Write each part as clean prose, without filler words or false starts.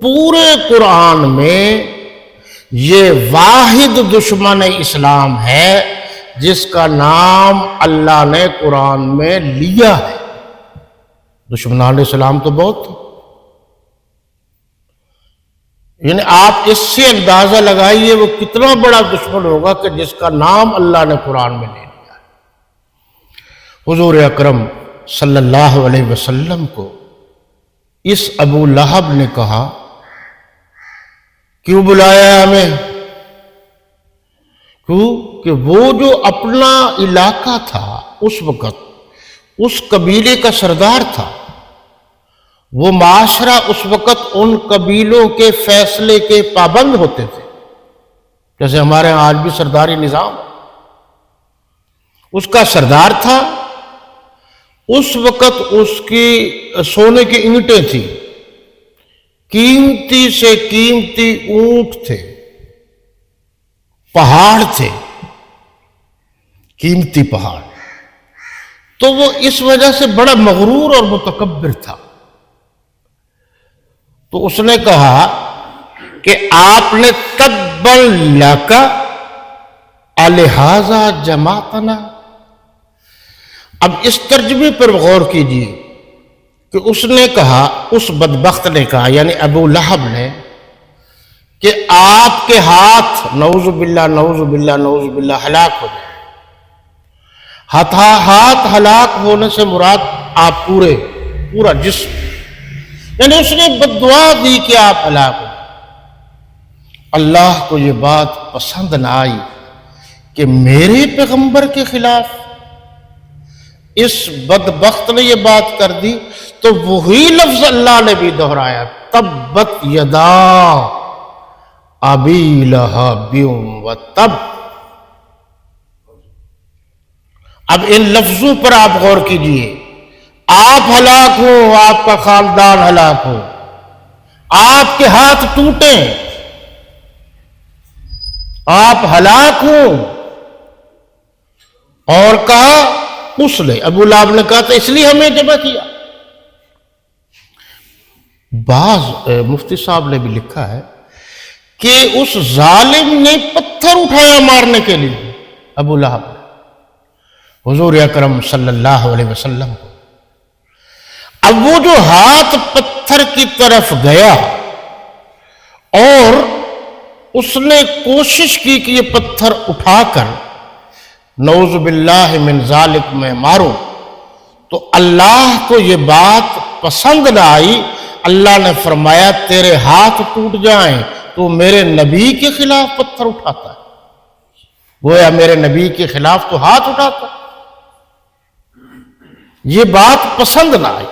پورے قرآن میں یہ واحد دشمن اسلام ہے جس کا نام اللہ نے قرآن میں لیا ہے۔ دشمنان اسلام تو بہت تھے، یعنی آپ اس سے اندازہ لگائیے وہ کتنا بڑا دشمن ہوگا کہ جس کا نام اللہ نے قرآن میں لے لیا ہے۔ حضور اکرم صلی اللہ علیہ وسلم کو اس ابو لہب نے کہا، کیوں بلایا ہمیں؟ کیوں کہ وہ جو اپنا علاقہ تھا اس وقت اس قبیلے کا سردار تھا، وہ معاشرہ اس وقت ان قبیلوں کے فیصلے کے پابند ہوتے تھے، جیسے ہمارے آج بھی سرداری نظام، اس کا سردار تھا۔ اس وقت اس کی سونے کی اینٹیں تھیں، قیمتی سے قیمتی اونٹ تھے، پہاڑ تھے، قیمتی پہاڑ، تو وہ اس وجہ سے بڑا مغرور اور متکبر تھا۔ تو اس نے کہا کہ آپ نے تبًّ لک الہٰذا جمعتنا۔ اب اس ترجمے پر غور کیجیے کہ اس نے کہا، اس بدبخت نے کہا یعنی ابو لہب نے، کہ آپ کے ہاتھ نعوذ باللہ نعوذ باللہ نعوذ باللہ ہلاک ہو جائے۔ ہاتھ ہلاک ہونے سے مراد آپ پورا جسم، یعنی اس نے بد دعا دی کہ آپ ہلاک ہو جائے۔ اللہ کو یہ بات پسند نہ آئی کہ میرے پیغمبر کے خلاف اس بدبخت نے یہ بات کر دی، تو وہی لفظ اللہ نے بھی دہرایا، تبت یدا ابی لہب وتب۔ اب ان لفظوں پر آپ غور کیجئے، آپ ہلاک ہو، آپ کا خاندان ہلاک ہو، آپ کے ہاتھ ٹوٹیں، آپ ہلاک ہو، اور کہا اس نے، ابو لہب نے کہا، تو اس لیے ہمیں جمع کیا۔ بعض مفتی صاحب نے بھی لکھا ہے کہ اس ظالم نے پتھر اٹھایا مارنے کے لیے ابو لہب نے حضور اکرم صلی اللہ علیہ وسلم کو۔ اب وہ جو ہاتھ پتھر کی طرف گیا اور اس نے کوشش کی کہ یہ پتھر اٹھا کر نعوذ باللہ من ذالک میں ماروں، تو اللہ کو یہ بات پسند نہ آئی۔ اللہ نے فرمایا تیرے ہاتھ ٹوٹ جائیں تو میرے نبی کے خلاف پتھر اٹھاتا ہے، گویا میرے نبی کے خلاف تو ہاتھ اٹھاتا ہے۔ یہ بات پسند نہ آئی۔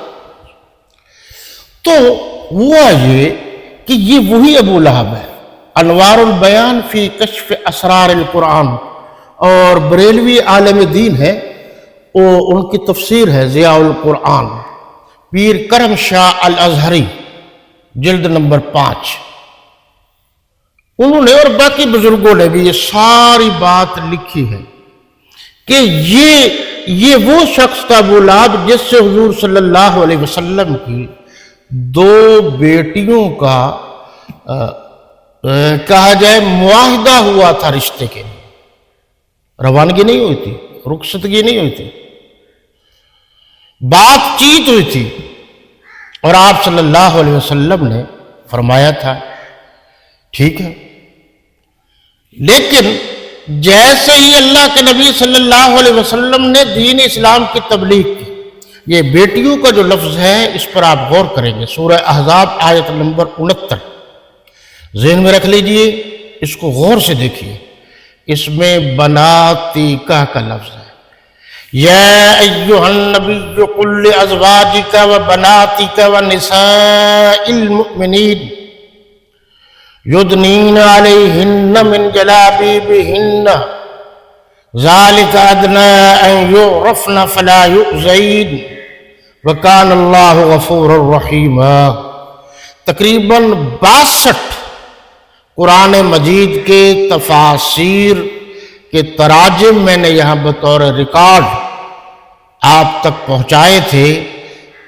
تو ہوا یہ کہ یہ وہی ابو لہب ہے۔ انوار البیان فی کشف اسرار القرآن، اور بریلوی عالم دین ہے، ان کی تفسیر ہے ضیاء القرآن، پیر کرم شاہ الازہری، جلد نمبر 5۔ انہوں نے اور باقی بزرگوں نے بھی یہ ساری بات لکھی ہے کہ یہ وہ شخص تھا ابو لہب جس سے حضور صلی اللہ علیہ وسلم کی 2 بیٹیوں کا کہا جائے معاہدہ ہوا تھا رشتے کے لیے، روانگی نہیں ہوئی تھی، رخصتگی نہیں ہوئی تھی، بات چیت ہوئی تھی، اور آپ صلی اللہ علیہ وسلم نے فرمایا تھا ٹھیک ہے۔ لیکن جیسے ہی اللہ کے نبی صلی اللہ علیہ وسلم نے دین اسلام کی تبلیغ کی، یہ بیٹیوں کا جو لفظ ہے اس پر آپ غور کریں گے، سورہ احزاب آیت نمبر 69 ذہن میں رکھ لیجئے، اس کو غور سے دیکھیے۔ اس میں بناتیکا کا لفظ ہے، یا ایہا النبی قل لازواجک و بناتک و نساء المؤمنین یدنین علیہن من جلابیبہن ذالک ادنی ان یعرفن فلا یؤذین وکان اللہ غفورا رحیما۔ تقریباً 62 قرآن مجید کے تفاسیر کے تراجم میں نے یہاں بطور ریکارڈ آپ تک پہنچائے تھے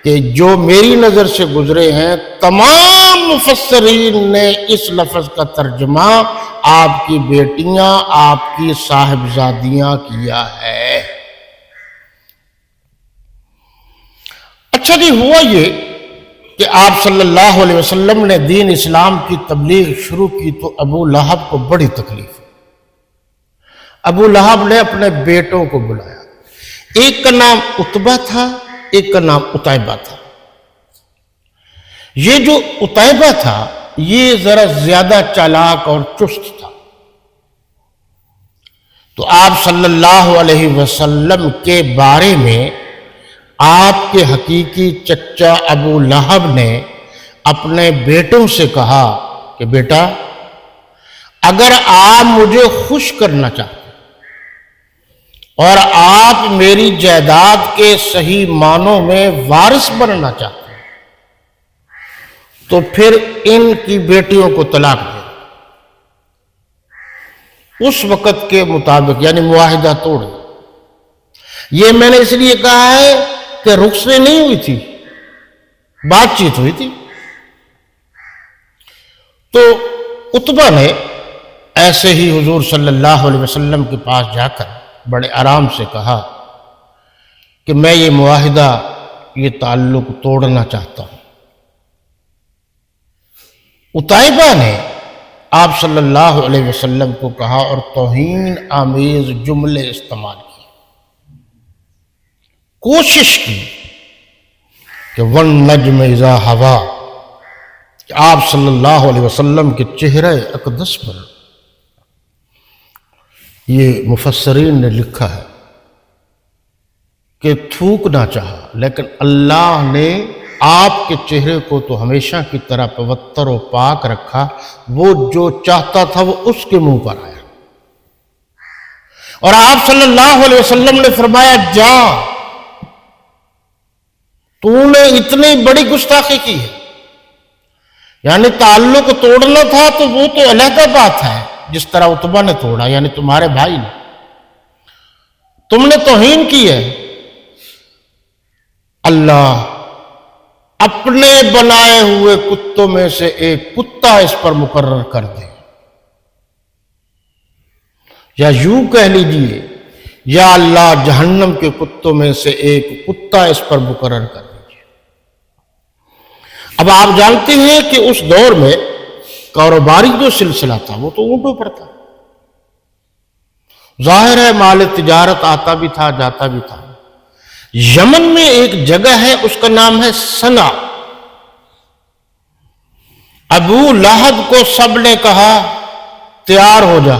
کہ جو میری نظر سے گزرے ہیں تمام مفسرین نے اس لفظ کا ترجمہ آپ کی بیٹیاں، آپ کی صاحبزادیاں کیا ہے۔ اچھا جی، ہوا یہ کہ آپ صلی اللہ علیہ وسلم نے دین اسلام کی تبلیغ شروع کی تو ابو لہب کو بڑی تکلیف۔ ابو لہب نے اپنے بیٹوں کو بلایا، ایک کا نام عتبہ تھا، ایک کا نام عتیبہ تھا۔ یہ جو عتیبہ تھا یہ ذرا زیادہ چالاک اور چست تھا، تو آپ صلی اللہ علیہ وسلم کے بارے میں آپ کے حقیقی چچا ابو لہب نے اپنے بیٹوں سے کہا کہ بیٹا، اگر آپ مجھے خوش کرنا چاہتے اور آپ میری جائیداد کے صحیح معنوں میں وارث بننا چاہتے ہیں تو پھر ان کی بیٹیوں کو طلاق دے۔ اس وقت کے مطابق یعنی معاہدہ توڑ دے۔ یہ میں نے اس لیے کہا ہے کہ رخصتیں نہیں ہوئی تھی، بات چیت ہوئی تھی۔ تو عتبہ نے ایسے ہی حضور صلی اللہ علیہ وسلم کے پاس جا کر بڑے آرام سے کہا کہ میں یہ معاہدہ، یہ تعلق توڑنا چاہتا ہوں۔ عتیبہ نے آپ صلی اللہ علیہ وسلم کو کہا اور توہین آمیز جملے استعمال کیے، کوشش کی کہ وَالنَّجْمِ إِذَا هَوَىٰ، کہ آپ صلی اللہ علیہ وسلم کے چہرے اقدس پر یہ مفسرین نے لکھا ہے کہ تھوکنا چاہا، لیکن اللہ نے آپ کے چہرے کو تو ہمیشہ کی طرح پوتر و پاک رکھا، وہ جو چاہتا تھا وہ اس کے منہ پر آیا۔ اور آپ صلی اللہ علیہ وسلم نے فرمایا، جا، تو نے اتنی بڑی گستاخی کی ہے، یعنی تعلق توڑنا تھا تو وہ تو علیحدہ بات ہے، جس طرح عتبہ نے توڑا، یعنی تمہارے بھائی نے، تم نے توہین کی ہے، اللہ اپنے بنائے ہوئے کتوں میں سے ایک کتا اس پر مقرر کر دے، یا یوں کہہ لیجئے، یا اللہ جہنم کے کتوں میں سے ایک کتا اس پر مقرر کر دیجئے۔ اب آپ جانتے ہیں کہ اس دور میں کاروباری جو سلسلہ تھا وہ تو اونٹوں پر تھا، ظاہر ہے مال تجارت آتا بھی تھا جاتا بھی تھا۔ یمن میں ایک جگہ ہے، اس کا نام ہے سنا۔ ابو لہب کو سب نے کہا تیار ہو جا،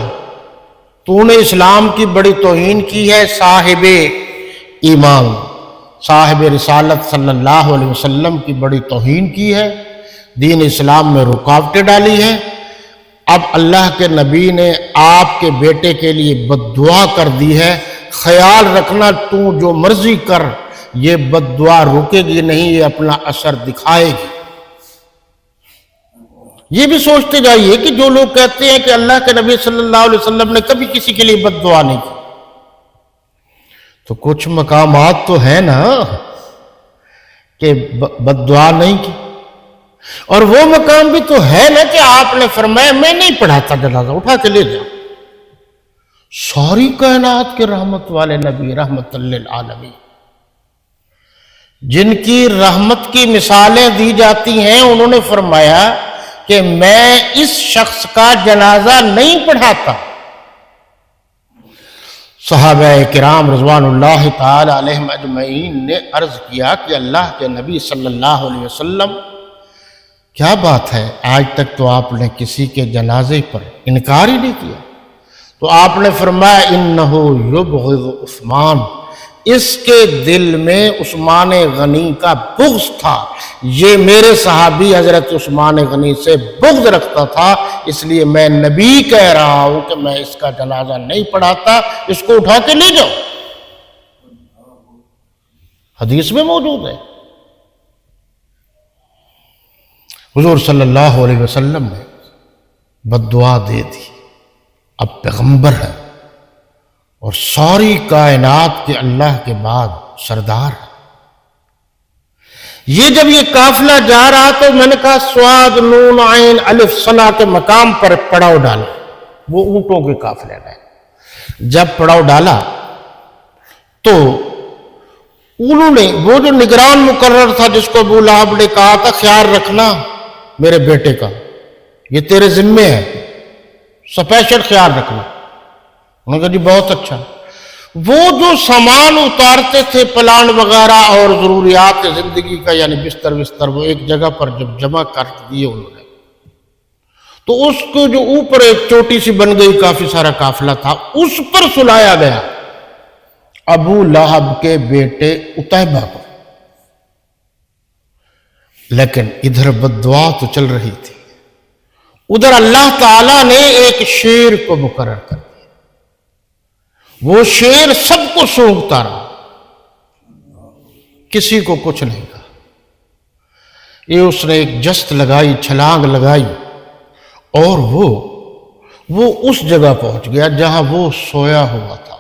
تو نے اسلام کی بڑی توہین کی ہے، صاحب ایمان صاحب رسالت صلی اللہ علیہ وسلم کی بڑی توہین کی ہے، دین اسلام میں رکاوٹیں ڈالی ہیں۔ اب اللہ کے نبی نے آپ کے بیٹے کے لیے بد دعا کر دی ہے، خیال رکھنا تو جو مرضی کر، یہ بد دعا رکے گی نہیں، یہ اپنا اثر دکھائے گی۔ یہ بھی سوچتے جائیے کہ جو لوگ کہتے ہیں کہ اللہ کے نبی صلی اللہ علیہ وسلم نے کبھی کسی کے لیے بد دعا نہیں کی، تو کچھ مقامات تو ہیں نا کہ بد دعا نہیں کی، اور وہ مقام بھی تو ہے نا کہ آپ نے فرمایا میں نہیں پڑھاتا جنازہ، اٹھا کے لے جاؤ۔ ساری کائنات کے رحمت والے نبی، رحمت للعالمین، جن کی رحمت کی مثالیں دی جاتی ہیں، انہوں نے فرمایا کہ میں اس شخص کا جنازہ نہیں پڑھاتا۔ صحابہ کرام رضوان اللہ تعالی علیہم اجمعین نے عرض کیا کہ اللہ کے نبی صلی اللہ علیہ وسلم، کیا بات ہے، آج تک تو آپ نے کسی کے جنازے پر انکار ہی نہیں کیا۔ تو آپ نے فرمایا انہو یبغض عثمان، اس کے دل میں عثمان غنی کا بغض تھا، یہ میرے صحابی حضرت عثمان غنی سے بغض رکھتا تھا، اس لیے میں نبی کہہ رہا ہوں کہ میں اس کا جنازہ نہیں پڑھاتا، اس کو اٹھا کے لے جاؤ۔ حدیث میں موجود ہے۔ حضور صلی اللہ علیہ وسلم نے بد دعا دے دی، اب پیغمبر ہے اور ساری کائنات کے اللہ کے بعد سردار ہے، یہ جب یہ قافلہ جا رہا تو میں نے کہا سواد نون عین الف صنا کے مقام پر پڑاؤ ڈالا، وہ اونٹوں کے قافلے میں جب پڑاؤ ڈالا تو انہوں نے وہ جو نگران مقرر تھا جس کو ابو لہب نے کہا تھا خیال رکھنا میرے بیٹے کا، یہ تیرے ذمے ہے، سپیشل خیال رکھنا، انہوں نے کہا جی بہت اچھا۔ وہ جو سامان اتارتے تھے پلان وغیرہ اور ضروریات زندگی کا یعنی بستر وہ ایک جگہ پر جب جمع کر دیے انہوں نے تو اس کو جو اوپر ایک چوٹی سی بن گئی کافی سارا قافلہ تھا اس پر سلایا گیا ابو لہب کے بیٹے عتیبہ کو، لیکن ادھر بددعا تو چل رہی تھی، ادھر اللہ تعالیٰ نے ایک شیر کو مقرر کر دیا، وہ شیر سب کو سونگتا رہا، کسی کو کچھ نہیں کہا۔ یہ اس نے ایک جست لگائی، چھلانگ لگائی اور وہ اس جگہ پہنچ گیا جہاں وہ سویا ہوا تھا،